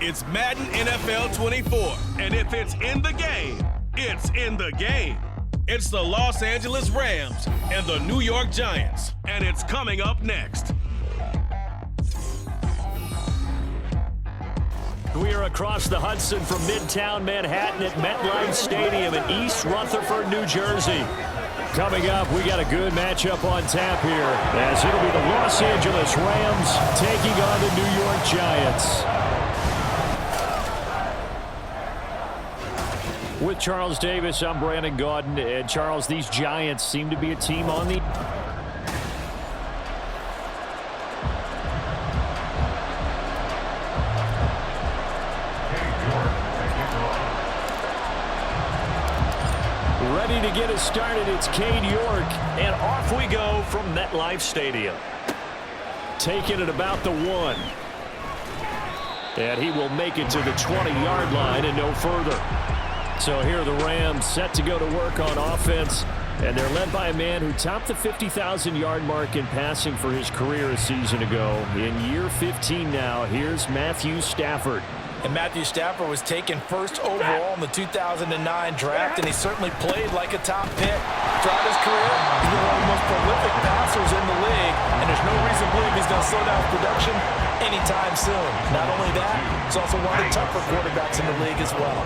It's Madden NFL 24, and if it's in the game, it's in the game. It's the Los Angeles Rams and the New York Giants, and it's coming up next. We are across the Hudson from Midtown Manhattan at MetLife Stadium in East Rutherford, New Jersey. Coming up, we got a good matchup on tap here, as it'll be the Los Angeles Rams taking on the New York Giants. With Charles Davis, I'm Brandon Gaudin. And Charles, these Giants seem to be a team on the... Ready to get us started, it's Cade York, and off we go from MetLife Stadium. Taking it about the 1. And he will make it to the 20-yard line and no further. So here are the Rams set to go to work on offense, and they're led by a man who topped the 50,000-yard mark in passing for his career a season ago. In year 15 now, here's Matthew Stafford. And Matthew Stafford was taken first overall in the 2009 draft, and he certainly played like a top pick. Throughout his career, he's been one of the most prolific passers in the league, and there's no reason to believe he's going to slow down production anytime soon. Not only that, he's also one of the tougher quarterbacks in the league as well.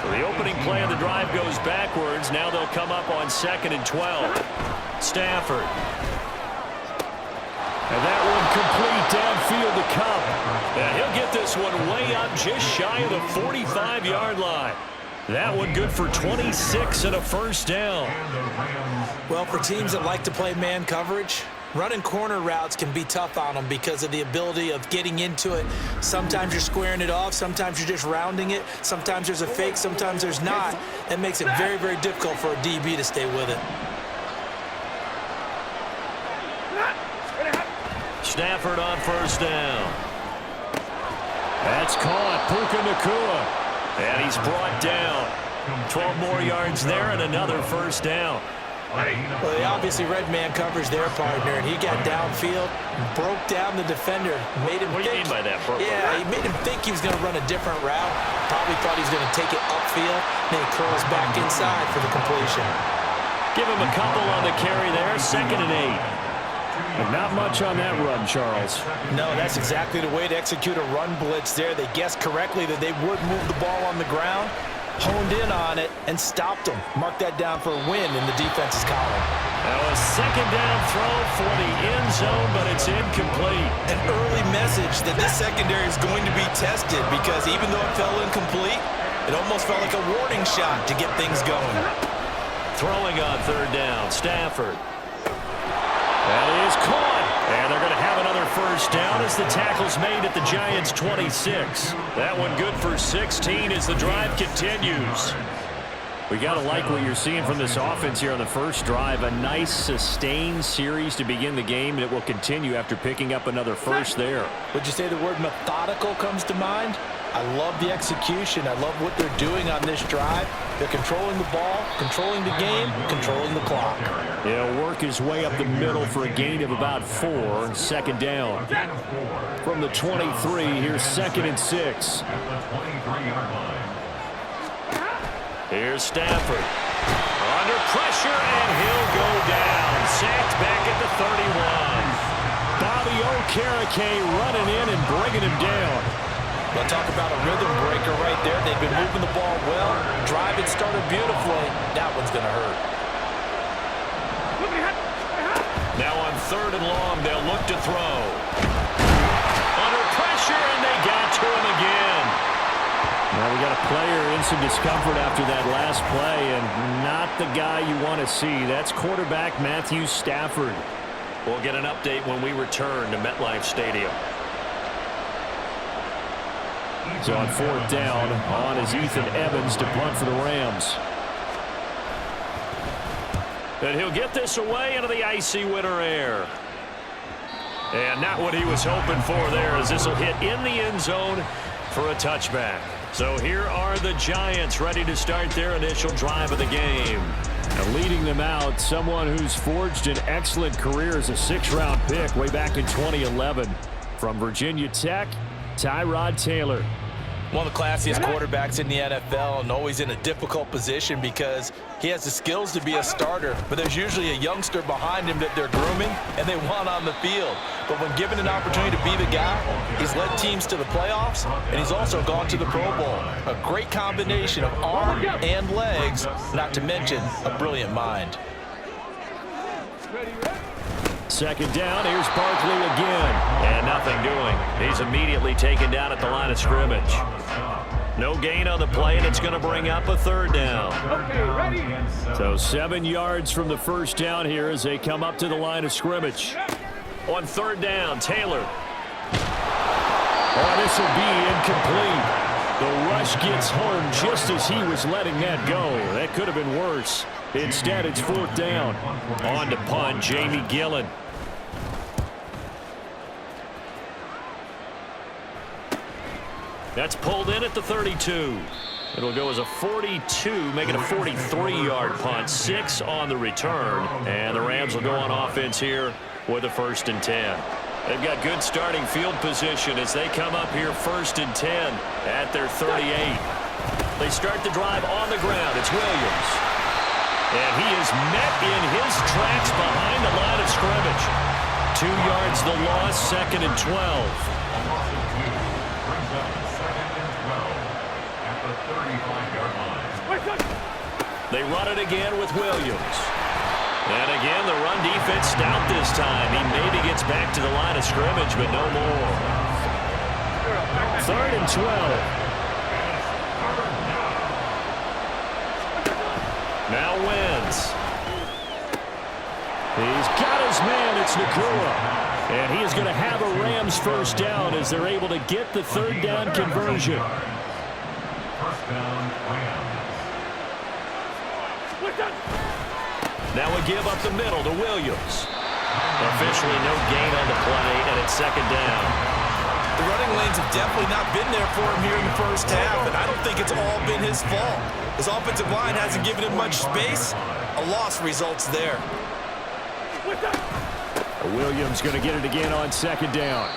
So the opening play of the drive goes backwards. Now they'll come up on 2nd and 12. Stafford. And that one complete downfield to Cup. And he'll get this one way up just shy of the 45-yard line. That one good for 26 and a first down. Well, for teams that like to play man coverage, running corner routes can be tough on them because of the ability of getting into it. Sometimes you're squaring it off. Sometimes you're just rounding it. Sometimes there's a fake. Sometimes there's not. That makes it very, very difficult for a DB to stay with it. Stafford on first down. That's caught. Puka Nacua. And he's brought down. 12 more yards there and another first down. Well, they obviously read man coverage their partner, and he got downfield, broke down the defender, made him think. What do you mean by that? Yeah, he made him think he was going to run a different route. Probably thought he was going to take it upfield, then he curls back inside for the completion. Give him a couple on the carry there, 2nd and 8. But not much on that run, Charles. No, that's exactly the way to execute a run blitz there. They guessed correctly that they would move the ball on the ground, honed in on it, and stopped them. Mark that down for a win in the defense's column. Now a 2nd down throw for the end zone, but it's incomplete. An early message that this secondary is going to be tested, because even though it fell incomplete, it almost felt like a warning shot to get things going. Throwing on 3rd down, Stafford. That is caught. And they're going to have another first down as the tackle's made at the Giants' 26. That one good for 16 as the drive continues. We got to like what you're seeing from this offense here on the first drive. A nice sustained series to begin the game, and it will continue after picking up another first there. Would you say the word methodical comes to mind? I love the execution. I love what they're doing on this drive. They're controlling the ball, controlling the game, controlling the clock. He'll work his way up the middle for a gain of about 4. 2nd down. From the 23, here's 2nd and 6. Here's Stafford. Under pressure, and he'll go down. Sacked back at the 31. Bobby Okereke running in and bringing him down. We'll talk about a rhythm breaker right there. They've been moving the ball well. Drive it started beautifully. That one's going to hurt. Now on 3rd and long, they'll look to throw. Under pressure, and they got to him again. Now we got a player in some discomfort after that last play, and not the guy you want to see. That's quarterback Matthew Stafford. We'll get an update when we return to MetLife Stadium. So on 4th down, on is Ethan Evans to punt for the Rams. And he'll get this away into the icy winter air. And not what he was hoping for there, as this will hit in the end zone for a touchback. So here are the Giants ready to start their initial drive of the game. And leading them out, someone who's forged an excellent career as a 6th-round pick way back in 2011. From Virginia Tech, Tyrod Taylor. One of the classiest quarterbacks in the NFL, and always in a difficult position because he has the skills to be a starter, but there's usually a youngster behind him that they're grooming and they want on the field. But when given an opportunity to be the guy, he's led teams to the playoffs, and he's also gone to the Pro Bowl. A great combination of arm and legs, not to mention a brilliant mind. Second down, here's Barkley again. And nothing doing. He's immediately taken down at the line of scrimmage. No gain on the play, and it's going to bring up a third down. Okay, ready. So 7 yards from the first down here as they come up to the line of scrimmage. On third down, Taylor. Oh, this will be incomplete. The rush gets home just as he was letting that go. That could have been worse. Instead, it's fourth down. On to punt, Jamie Gillen. That's pulled in at the 32. It'll go as a 42, make it a 43-yard punt. 6 on the return. And the Rams will go on offense here with a 1st and 10. They've got good starting field position as they come up here 1st and 10 at their 38. They start the drive on the ground. It's Williams. And he is met in his tracks behind the line of scrimmage. 2 yards the loss, 2nd and 12. They run it again with Williams. And again, the run defense stout this time. He maybe gets back to the line of scrimmage, but no more. 3rd and 12. Now Wentz. He's got his man. It's Nakua. And he is going to have a Rams 1st down as they're able to get the 3rd down conversion. Now a give up the middle to Williams. Officially no gain on the play, and it's 2nd down. The running lanes have definitely not been there for him here in the first half, and I don't think it's all been his fault. His offensive line hasn't given him much space. A loss results there. Williams going to get it again on 2nd down.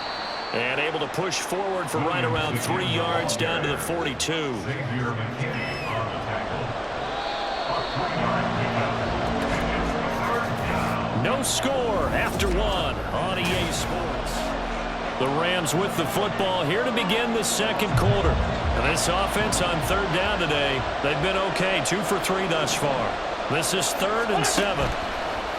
And able to push forward for right around 3 yards down to the 42. No score after 1 on EA Sports. The Rams with the football here to begin the 2nd quarter. And this offense on 3rd down today, they've been okay, 2 for 3 thus far. This is 3rd and 7.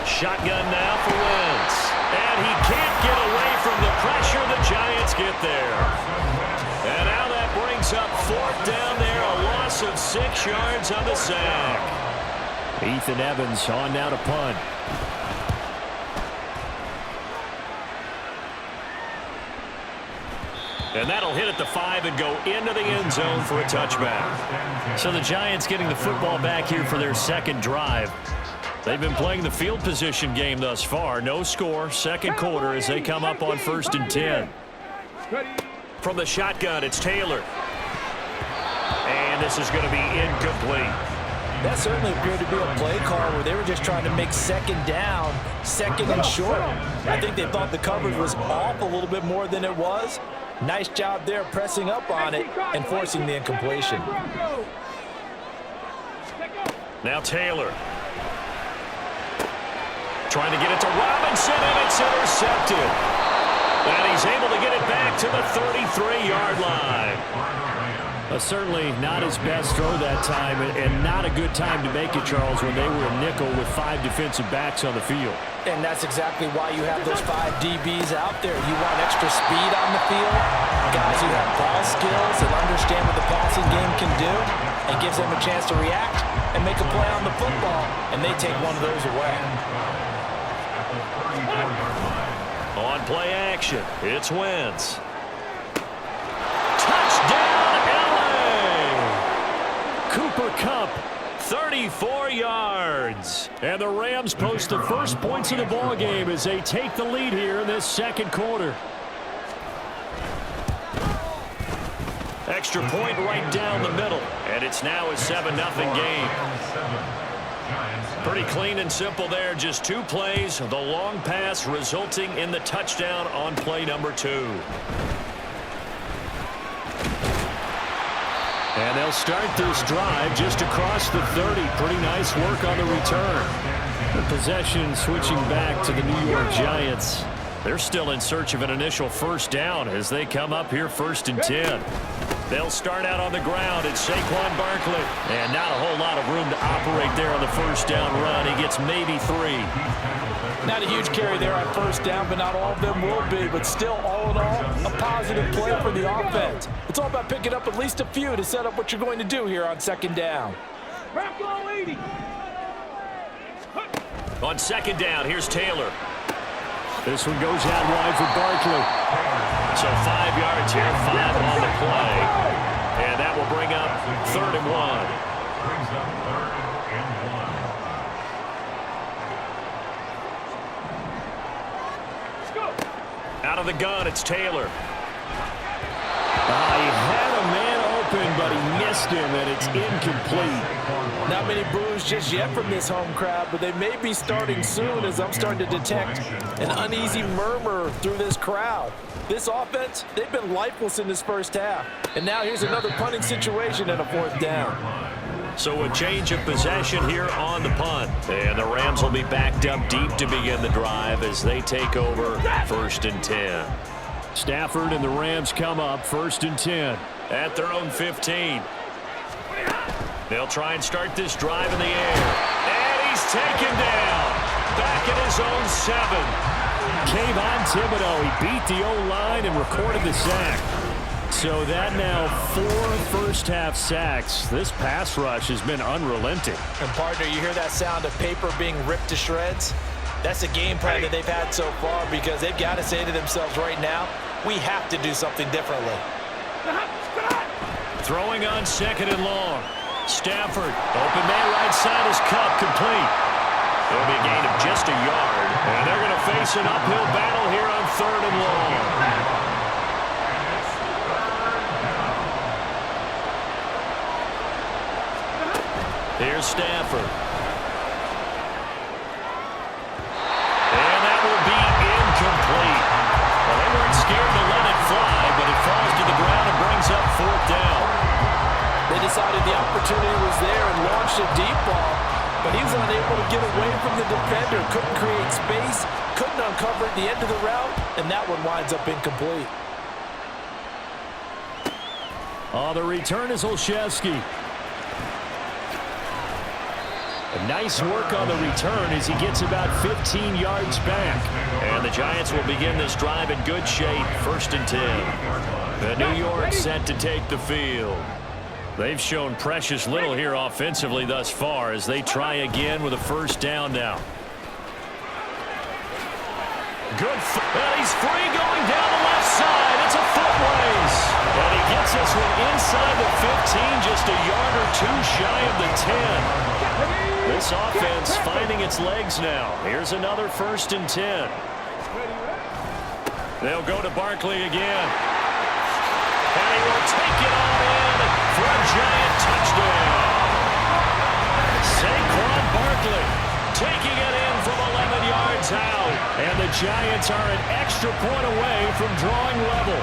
Shotgun now for Wentz. And he can't get away from the pressure. The Giants get there. And now that brings up 4th down there, a loss of 6 yards on the sack. Ethan Evans on now to punt. And that'll hit at the 5 and go into the end zone for a touchback. So the Giants getting the football back here for their 2nd drive. They've been playing the field position game thus far. No score, 2nd quarter as they come up on 1st and 10. From the shotgun, it's Taylor. And this is going to be incomplete. That certainly appeared to be a play call where they were just trying to make 2nd down, 2nd and short. I think they thought the coverage was off a little bit more than it was. Nice job there pressing up on it and forcing the incompletion. Now Taylor. Trying to get it to Robinson, and it's intercepted. And he's able to get it back to the 33-yard line. Certainly not his best throw that time, and not a good time to make it, Charles, when they were a nickel with 5 defensive backs on the field. And that's exactly why you have those 5 DBs out there. You want extra speed on the field, guys who have ball skills and understand what the passing game can do. It gives them a chance to react and make a play on the football, and they take one of those away. On play action, it's Wentz. Touchdown, Cooper Kupp, 34 yards. And the Rams post the first points of the ball game as they take the lead here in this 2nd quarter. Extra point right down the middle. And it's now a 7-0 game. Pretty clean and simple there. Just 2 plays. The long pass resulting in the touchdown on play number 2. And they'll start this drive just across the 30. Pretty nice work on the return. The possession switching back to the New York Giants. They're still in search of an initial first down as they come up here 1st and 10. They'll start out on the ground. It's Saquon Barkley. And not a whole lot of room to operate there on the first down run. He gets maybe 3. Not a huge carry there on first down, but not all of them will be. But still, all in all, a positive play for the offense. It's all about picking up at least a few to set up what you're going to do here on 2nd down. On 2nd down, here's Taylor. This one goes out wide for Barkley. So 5 yards here, 5 on the play. And that will bring up 3rd and 1. Out of the gun, it's Taylor. He had a man open, but he missed him, and it's incomplete. Not many boos just yet from this home crowd, but they may be starting soon as I'm starting to detect an uneasy murmur through this crowd. This offense, they've been lifeless in this first half. And now here's another punting situation and a 4th down. So a change of possession here on the punt. And the Rams will be backed up deep to begin the drive as they take over 1st and 10. Stafford and the Rams come up 1st and 10 at their own 15. They'll try and start this drive in the air. And he's taken down. Back at his own 7. Kayvon Thibodeau, he beat the O-line and recorded the sack. So that now 4 first-half sacks. This pass rush has been unrelenting. And, partner, you hear that sound of paper being ripped to shreds? That's a game plan that they've had so far because they've got to say to themselves right now, we have to do something differently. Throwing on 2nd and long. Stafford, open man right side is cut, complete. It'll be a gain of just a yard. And they're going to face an uphill battle here on 3rd and long. Here's Stafford. And that will be incomplete. Well, they weren't scared to let it fly, but it falls to the ground and brings up 4th down. They decided the opportunity was there and launched a deep ball, but he was unable to get away from the defender. Couldn't create space, couldn't uncover at the end of the route, and that one winds up incomplete. The return is Olszewski. Nice work on the return as he gets about 15 yards back. And the Giants will begin this drive in good shape, 1st and 10. The New York set to take the field. They've shown precious little here offensively thus far as they try again with a first down now. Good. And he's free going down the left side. It's a foot race. And he gets this one inside the 15, just a yard or 2 shy of the 10. This offense finding its legs now. Here's another 1st and 10. They'll go to Barkley again. And he will take it all in for a Giant touchdown. Saquon Barkley taking it in from 11 yards out. And the Giants are an extra point away from drawing level.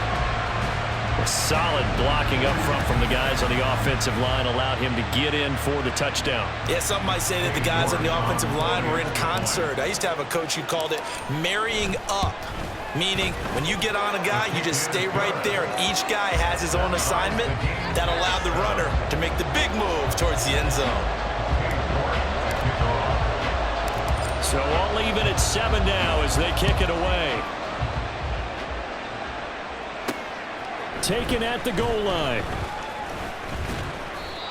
Solid blocking up front from the guys on the offensive line allowed him to get in for the touchdown. Yeah, some might say that the guys on the offensive line were in concert. I used to have a coach who called it marrying up, meaning when you get on a guy, you just stay right there, and each guy has his own assignment that allowed the runner to make the big move towards the end zone. So all even at 7 now as they kick it away. Taken at the goal line.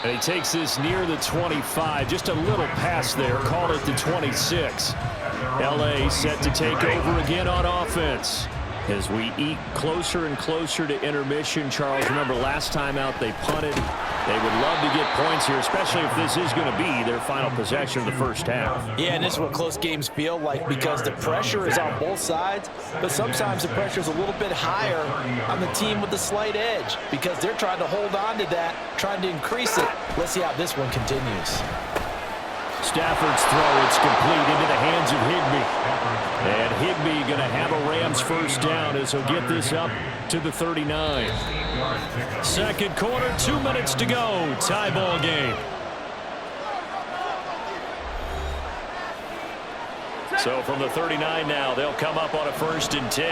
And he takes this near the 25. Just a little pass there. Call it the 26. L.A. set to take over again on offense. As we eke closer and closer to intermission, Charles, remember last time out they punted. They would love to get points here, especially if this is going to be their final possession of the first half. Yeah, and this is what close games feel like because the pressure is on both sides, but sometimes the pressure is a little bit higher on the team with the slight edge because they're trying to hold on to that, trying to increase it. Let's see how this one continues. Stafford's throw, it's complete into the hands of Higbee. And Higbee going to have a Rams first down as he'll get this up to the 39. Second quarter, 2 minutes to go. Tie ball game. So from the 39 now, they'll come up on a 1st and 10.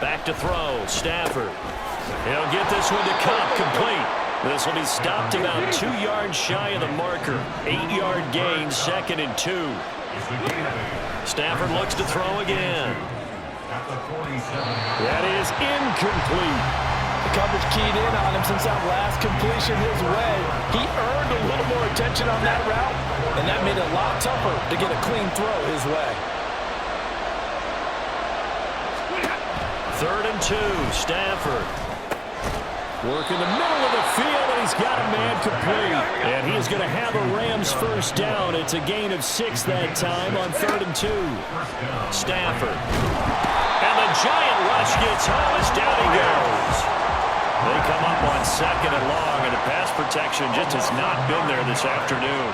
Back to throw, Stafford. He'll get this one to Cup, complete. This will be stopped about 2 yards shy of the marker. 8-yard gain, 2nd and 2. Stafford looks to throw again. That is incomplete. The coverage keyed in on him since that last completion his way. He earned a little more attention on that route, and that made it a lot tougher to get a clean throw his way. 3rd and 2, Stafford. Work in the middle of the field, and he's got a man complete. And he is going to have a Rams 1st down. It's a gain of 6 that time on 3rd and 2. Stafford. And the giant rush gets home as down he goes. They come up on 2nd and long, and the pass protection just has not been there this afternoon.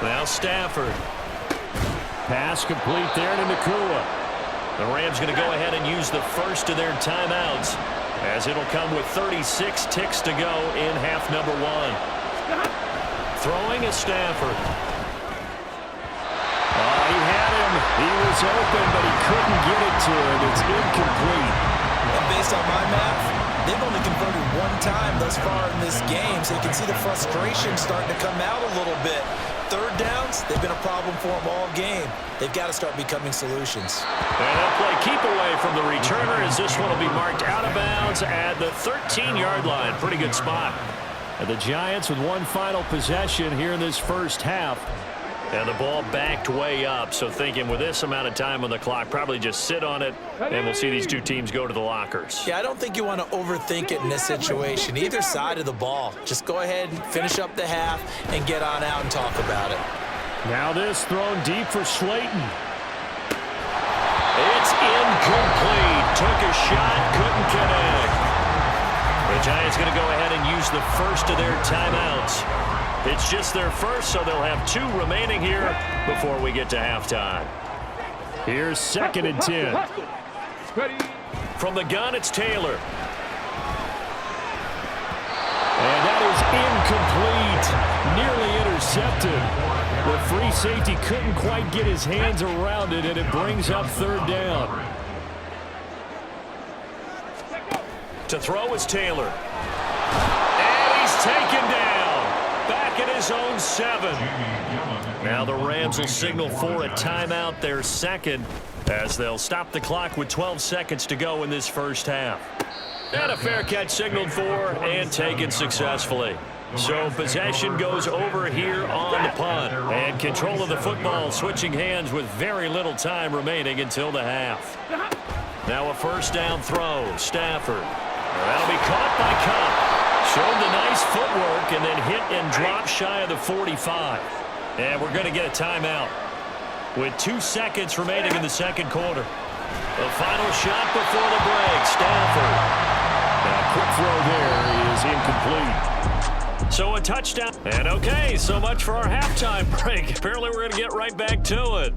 Now Stafford. Pass complete there to Nakua. The Rams going to go ahead and use the first of their timeouts, as it'll come with 36 ticks to go in half number 1. Throwing is Stafford. He had him. He was open, but he couldn't get it to him. It's incomplete. And based on my math, they've only converted 1 time thus far in this game, so you can see the frustration starting to come out a little bit. 3rd downs, they've been a problem for them all game. They've got to start becoming solutions. And they'll play keep away from the returner, as this one will be marked out of bounds at the 13-yard line. Pretty good spot. And the Giants with 1 final possession here in this 1st half. And the ball backed way up, so thinking with this amount of time on the clock, probably just sit on it, and we'll see these 2 teams go to the lockers. Yeah, I don't think you want to overthink it in this situation. Either side of the ball. Just go ahead and finish up the half and get on out and talk about it. Now this thrown deep for Slayton. It's incomplete. Took a shot, couldn't connect. The Giants going to go ahead and use the first of their timeouts. It's just their first, so they'll have 2 remaining here before we get to halftime. Here's 2nd and 10. From the gun, it's Taylor. And that is incomplete. Nearly intercepted. The free safety couldn't quite get his hands around it, and it brings up 3rd down. To throw is Taylor. And he's taken down. Back at his own 7. Now the Rams will signal for a timeout, their 2nd, as they'll stop the clock with 12 seconds to go in this 1st half. And a fair catch signaled for and taken successfully. So possession goes over here on the punt. And control of the football switching hands with very little time remaining until the half. Now a 1st down throw. Stafford. That'll be caught by Cup. Showed the nice footwork and then hit and dropped shy of the 45. And we're going to get a timeout with 2 seconds remaining in the 2nd quarter. The final shot before the break. Stafford. Now quick throw there is incomplete. So a touchdown. And okay, so much for our halftime break. Apparently we're going to get right back to it.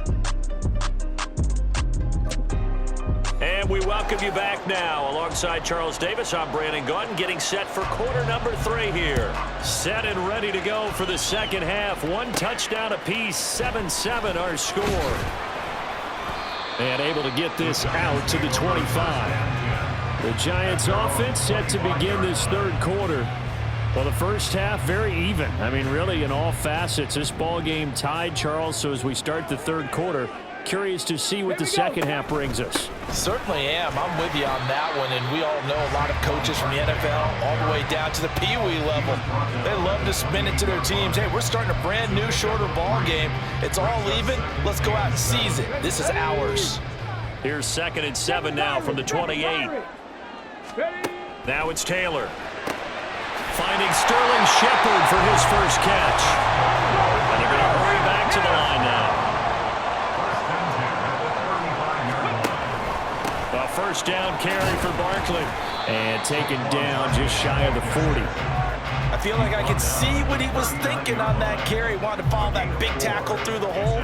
And we welcome you back now. Alongside Charles Davis, I'm Brandon Gaudin, getting set for quarter number 3 here. Set and ready to go for the 2nd half. 1 touchdown apiece, 7-7 our score. And able to get this out to the 25. The Giants offense set to begin this 3rd quarter. Well, the 1st half, very even. I mean, really, in all facets, this ball game tied, Charles. So as we start the 3rd quarter, curious to see what the 2nd half brings us. Certainly am. I'm with you on that one, and we all know a lot of coaches from the NFL all the way down to the Pee-wee level. They love to spin it to their teams. Hey, we're starting a brand new, shorter ball game. It's all even. Let's go out and seize it. This is ours. Here's 2nd and 7 now from the 28. Now it's Taylor. Finding Sterling Shepard for his first catch. And they're going to first down carry for Barkley. And taken down just shy of the 40. I feel like I could see what he was thinking on that carry. Wanted to follow that big tackle through the hole.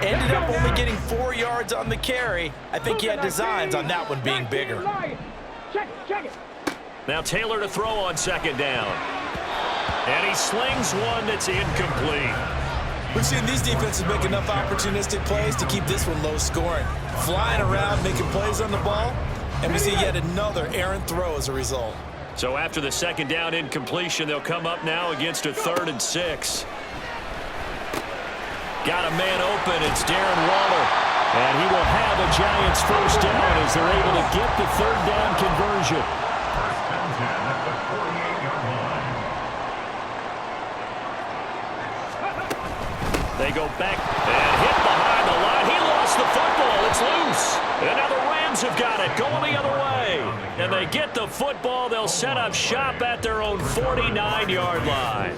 Ended up only getting 4 yards on the carry. I think he had designs on that one being bigger. Check it. Now Taylor to throw on second down. And he slings one that's incomplete. We've seen these defenses make enough opportunistic plays to keep this one low scoring. Flying around, making plays on the ball, and we see yet another errant throw as a result. So after the second down incompletion, they'll come up now against a 3rd and 6. Got a man open. It's Darren Waller. And he will have a Giants first down as they're able to get the 3rd down conversion. They go back and hit behind the line. He lost the football. It's loose. And now the Rams have got it going the other way. And they get the football. They'll set up shop at their own 49-yard line.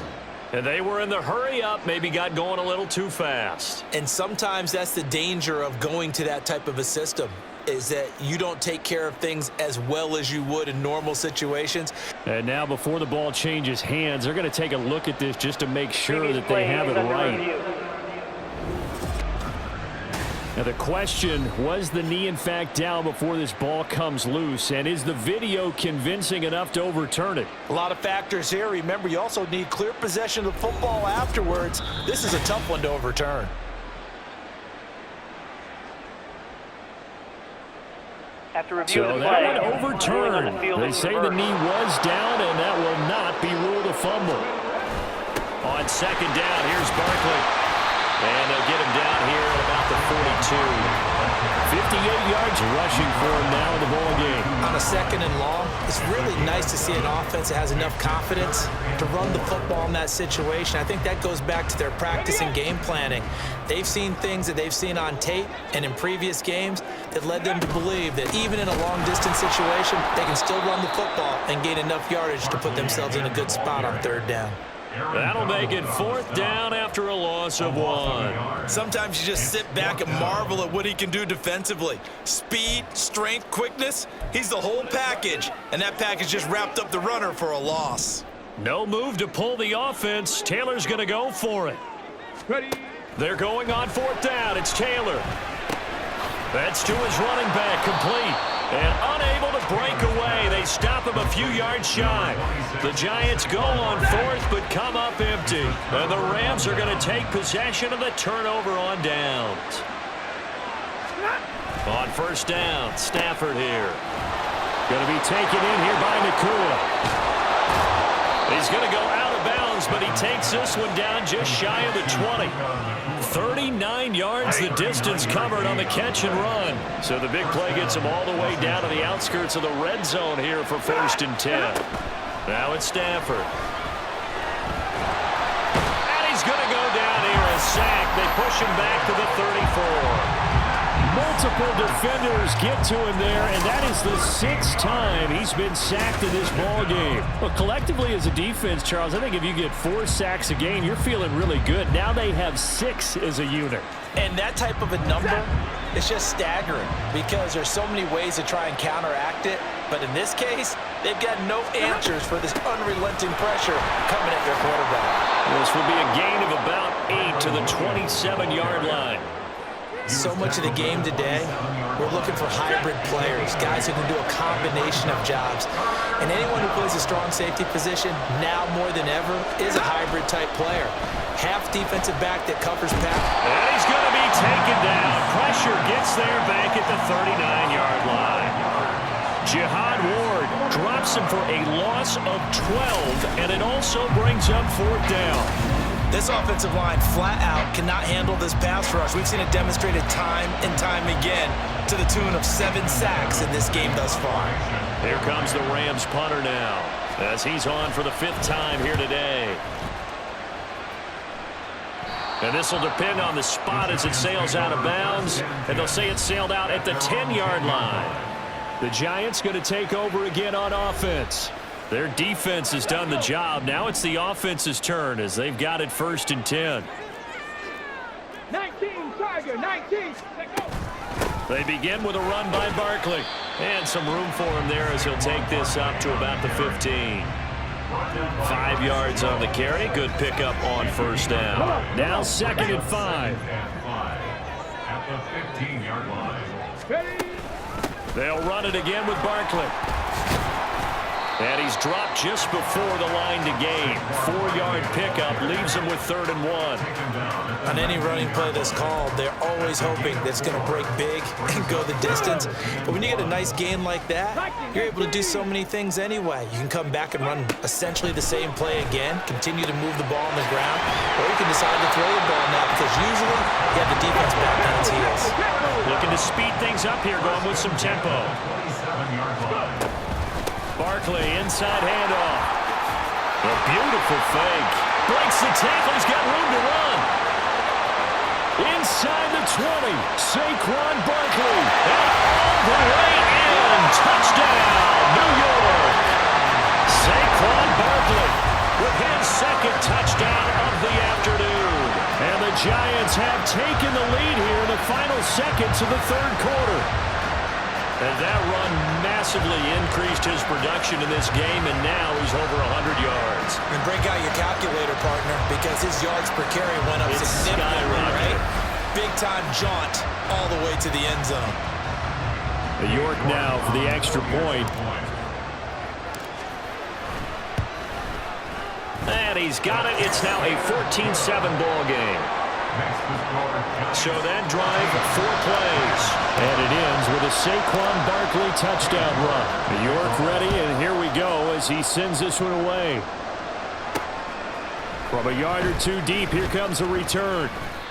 And they were in the hurry up, maybe got going a little too fast. And sometimes that's the danger of going to that type of a system, is that you don't take care of things as well as you would in normal situations. And now before the ball changes hands, they're going to take a look at this just to make sure that they have it right. Now the question, was the knee in fact down before this ball comes loose? And is the video convincing enough to overturn it? A lot of factors here. Remember, you also need clear possession of the football afterwards. This is a tough one to overturn. After review So of the that play, one overturned. They say the knee was down, and that will not be ruled a fumble. On second down, here's Barkley. And they'll get him down here at about the 42. 58 yards rushing for him now in the ball game. On a 2nd and long, it's really nice to see an offense that has enough confidence to run the football in that situation. I think that goes back to their practice and game planning. They've seen things that they've seen on tape and in previous games that led them to believe that even in a long-distance situation, they can still run the football and gain enough yardage to put themselves in a good spot on 3rd down. That'll make it 4th down after a loss of 1. Sometimes you just sit back and marvel at what he can do defensively. Speed, strength, quickness, he's the whole package. And that package just wrapped up the runner for a loss. No move to pull the offense. Taylor's going to go for it. Ready. They're going on 4th down. It's Taylor. That's to his running back, complete. And unable to break away. They stop him a few yards shy. The Giants go on 4th, but come up empty. And the Rams are going to take possession of the turnover on downs. On 1st down, Stafford here. Going to be taken in here by Nakua. He's going to go out of bounds, but he takes this one down just shy of the 20. 39 yards the distance covered on the catch and run. So the big play gets him all the way down to the outskirts of the red zone here for 1st and 10. Now it's Stafford. And he's going to go down here, a sack. They push him back to the 34. Multiple defenders get to him there, and that is the 6th time he's been sacked in this ball game. Well, collectively as a defense, Charles, I think if you get 4 sacks a game, you're feeling really good. Now they have 6 as a unit. And that type of a number is just staggering because there's so many ways to try and counteract it. But in this case, they've got no answers for this unrelenting pressure coming at their quarterback. This will be a gain of about 8 to the 27-yard line. So much of the game today, we're looking for hybrid players, guys who can do a combination of jobs. And anyone who plays a strong safety position, now more than ever, is a hybrid-type player. Half defensive back that covers pass. And he's going to be taken down. Pressure gets there back at the 39-yard line. Jihad Ward drops him for a loss of 12, and it also brings up 4th down. This offensive line flat out cannot handle this pass rush. We've seen it demonstrated time and time again to the tune of 7 sacks in this game thus far. Here comes the Rams punter now as he's on for the 5th time here today. And this will depend on the spot as it sails out of bounds, and they'll say it sailed out at the 10-yard line. The Giants going to take over again on offense. Their defense has done the job. Now it's the offense's turn as they've got it 1st and 10. 19, Tiger, 19. Let go. They begin with a run by Barkley. And some room for him there as he'll take this up to about the 15. 5 yards on the carry. Good pickup on first down. Now 2nd and 5. At the 15-yard line. They'll run it again with Barkley. And he's dropped just before the line to gain. 4-yard pickup leaves him with 3rd and 1. On any running play that's called, they're always hoping that it's going to break big and go the distance. But when you get a nice gain like that, you're able to do so many things anyway. You can come back and run essentially the same play again, continue to move the ball on the ground, or you can decide to throw the ball now because usually you have the defense back on its heels. Looking to speed things up here, going with some tempo. Barkley, inside handoff. A beautiful fake. Breaks the tackle. He's got room to run. Inside the 20. Saquon Barkley. And all the way in. Touchdown, New York. Saquon Barkley with his 2nd touchdown of the afternoon. And the Giants have taken the lead here in the final seconds of the 3rd quarter. And that run massively increased his production in this game, and now he's over 100 yards. And break out your calculator, partner, because his yards per carry went up significantly, right? Big-time jaunt all the way to the end zone. York now for the extra point. And he's got it. It's now a 14-7 ball game. So that drive, 4 plays. And it ends with a Saquon Barkley touchdown run. York ready, and here we go as he sends this one away. From a yard or 2 deep, here comes a return.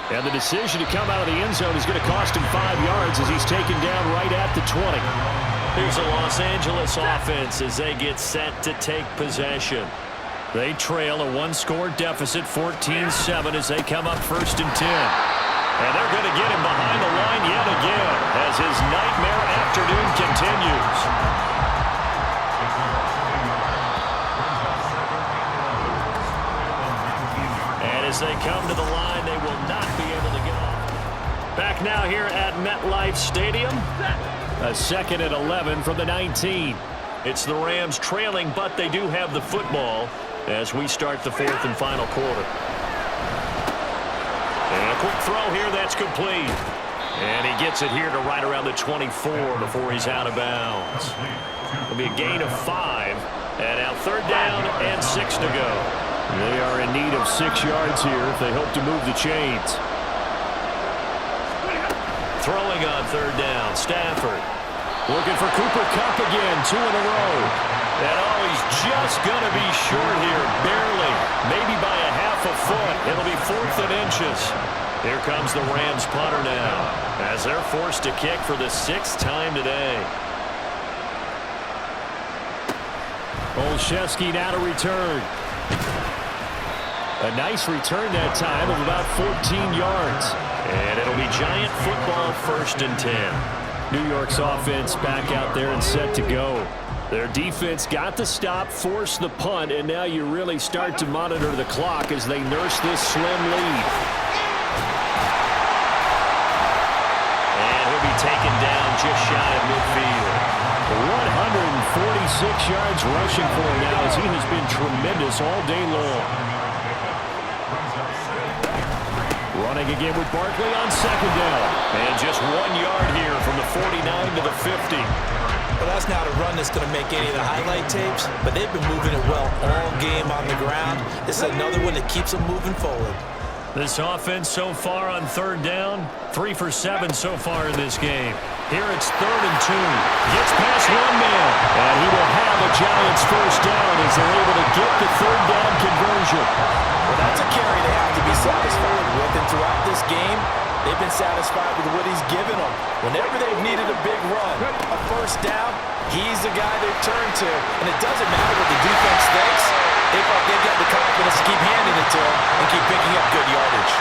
And the decision to come out of the end zone is going to cost him 5 yards as he's taken down right at the 20. Here's a Los Angeles offense as they get set to take possession. They trail a 1-score deficit, 14-7, as they come up 1st and 10. And they're going to get him behind the line yet again as his nightmare afternoon continues. And as they come to the line, they will not be able to get off. Back now here at MetLife Stadium. A 2nd and 11 from the 19. It's the Rams trailing, but they do have the football as we start the 4th and final quarter. And a quick throw here, that's complete. And he gets it here to right around the 24 before he's out of bounds. It'll be a gain of 5. And now 3rd down and 6 to go. They are in need of 6 yards here if they hope to move the chains. Throwing on 3rd down, Stafford. Looking for Cooper Kupp again, 2 in a row. And oh, he's just going to be short here, barely. Maybe by a half a foot. It'll be 4th and inches. Here comes the Rams punter now as they're forced to kick for the 6th time today. Olszewski now to return. A nice return that time of about 14 yards. And it'll be Giant football, 1st and 10. New York's offense back out there and set to go. Their defense got the stop, forced the punt, and now you really start to monitor the clock as they nurse this slim lead. And he'll be taken down just shy of midfield. 146 yards rushing for him now as he has been tremendous all day long. Running again with Barkley on 2nd down. And just 1 yard here from the 49 to the 50. Well, that's not a run that's going to make any of the highlight tapes, but they've been moving it well all game on the ground. This is another one that keeps them moving forward. This offense so far on 3rd down, 3 for 7 so far in this game. Here it's 3rd and 2. Gets past one man. And he will have a Giants 1st down as they're able to get the 3rd down conversion. Well, that's a carry they have to be satisfied with. And throughout this game, they've been satisfied with what he's given them. Whenever they've needed a big run, a 1st down, he's the guy they've turned to. And it doesn't matter what the defense thinks. They've got the confidence to keep handing it to him and keep picking up good yardage.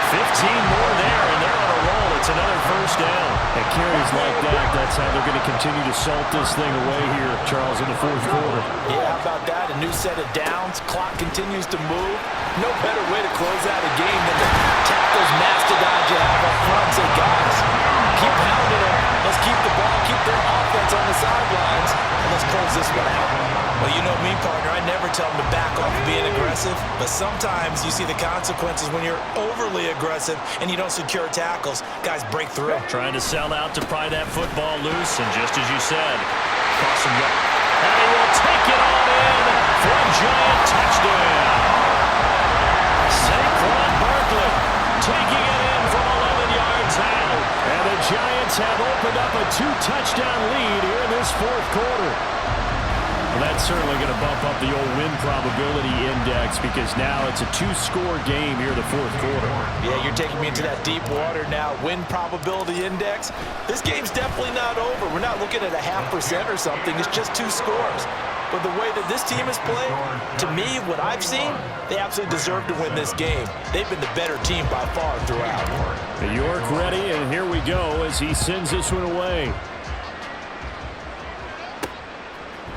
15 more there, and they're on a roll. It's another 1st down. And carries like that, that's how they're going to continue to salt this thing away here, Charles, in the 4th quarter. Yeah, how about that? A new set of downs. Clock continues to move. No better way to close out a game than to tap those mastodons you have up front and say, guys, keep pounding them. Let's keep the ball, keep their offense on the sidelines, and let's close this one out. Well, you know me, partner. I never tell them to back off of being aggressive, but sometimes you see the consequences when you're overly aggressive and you don't secure tackles. Guys break through. Trying to sell out to pry that football loose, and just as you said, cross him up. And he will take it on in for a Giant touchdown. Saquon Barkley taking it in from 11 yards out. And the Giants have opened up a 2-touchdown lead here in this fourth quarter. Well, that's certainly going to bump up the old win probability index because now it's a 2-score game here in the fourth quarter. Yeah, you're taking me into that deep water now. Win probability index. This game's definitely not over. We're not looking at a 0.5% or something. It's just 2 scores. But the way that this team has played, to me, what I've seen, they absolutely deserve to win this game. They've been the better team by far throughout. York ready, and here we go as he sends this one away.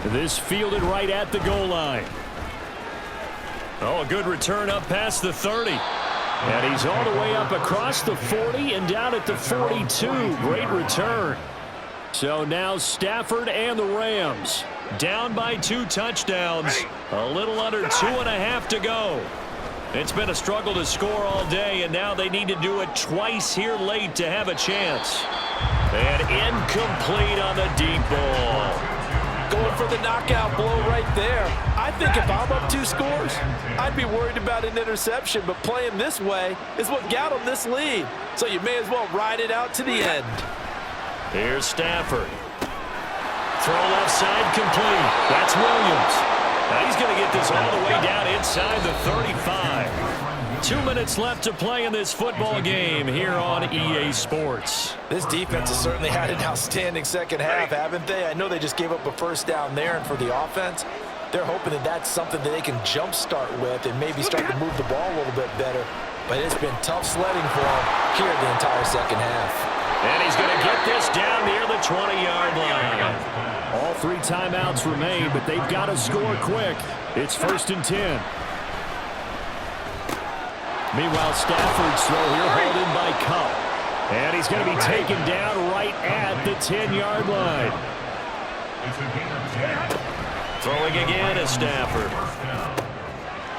This fielded right at the goal line. Oh, a good return up past the 30. And he's all the way up across the 40 and down at the 42. Great return. So now Stafford and the Rams down by 2 touchdowns. A little under 2.5 to go. It's been a struggle to score all day, and now they need to do it twice here late to have a chance. And incomplete on the deep ball. Going for the knockout blow right there. I think if I'm up 2 scores, I'd be worried about an interception, but playing this way is what got them this lead. So you may as well ride it out to the end. Here's Stafford. Throw left side complete. That's Williams. Now he's going to get this all the way down inside the 35. 2 minutes left to play in this football game here on EA Sports. This defense has certainly had an outstanding second half, haven't they? I know they just gave up a first down there, and for the offense, they're hoping that that's something that they can jumpstart with and maybe start to move the ball a little bit better. But it's been tough sledding for them here the entire second half. And he's going to get this down near the 20-yard line. All 3 timeouts remain, but they've got to score quick. It's 1st and 10. Meanwhile, Stafford's throw here hauled in by Cup. And he's going to be taken down right at the 10-yard line. Throwing again is Stafford.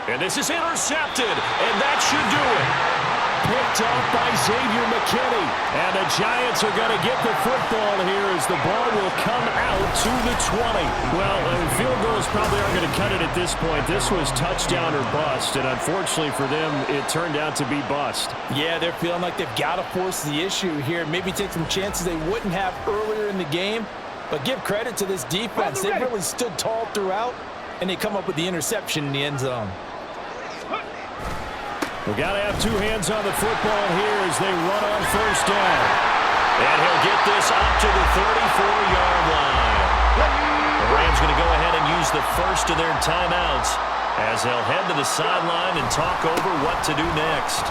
And this is intercepted, and that should do it. Picked off by Xavier McKinney. And the Giants are going to get the football here as the ball will come out to the 20. Well, field goals probably aren't going to cut it at this point. This was touchdown or bust, and unfortunately for them, it turned out to be bust. Yeah, they're feeling like they've got to force the issue here. Maybe take some chances they wouldn't have earlier in the game. But give credit to this defense. They've really stood tall throughout, and they come up with the interception in the end zone. We've got to have 2 hands on the football here as they run on first down. And he'll get this up to the 34-yard line. The Rams going to go ahead and use the first of their timeouts as they'll head to the sideline and talk over what to do next.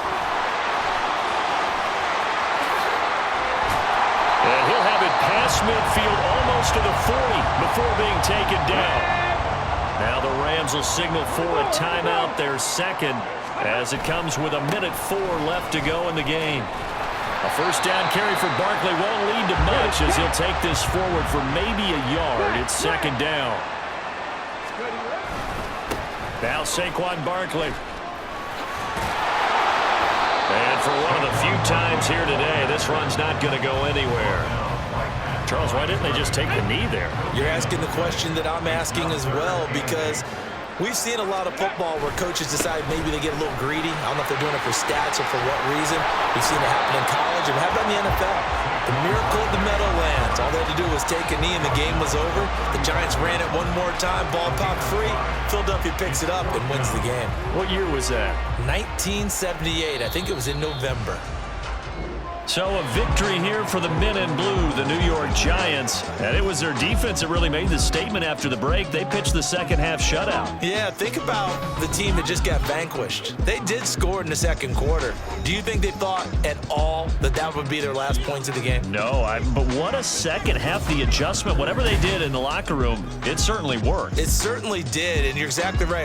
And he'll have it past midfield almost to the 40 before being taken down. Now the Rams will signal for a timeout, their second, as it comes with 1:04 left to go in the game. A first down carry for Barkley won't lead to much as he'll take this forward for maybe a yard. It's 2nd down. Now Saquon Barkley. And for one of the few times here today, this run's not going to go anywhere. Charles, why didn't they just take the knee there? You're asking the question that I'm asking as well, because we've seen a lot of football where coaches decide maybe they get a little greedy. I don't know if they're doing it for stats or for what reason. We've seen it happen in college and we have done in the NFL. The miracle of the Meadowlands. All they had to do was take a knee and the game was over. The Giants ran it one more time. Ball popped free. Philadelphia picks it up and wins the game. What year was that? 1978. I think it was in November. So a victory here for the men in blue, the New York Giants. And it was their defense that really made the statement after the break. They pitched the second half shutout. Yeah, think about the team that just got vanquished. They did score in the second quarter. Do you think they thought at all that that would be their last points of the game? No, but what a second half. The adjustment, whatever they did in the locker room, it certainly worked. It certainly did, and you're exactly right.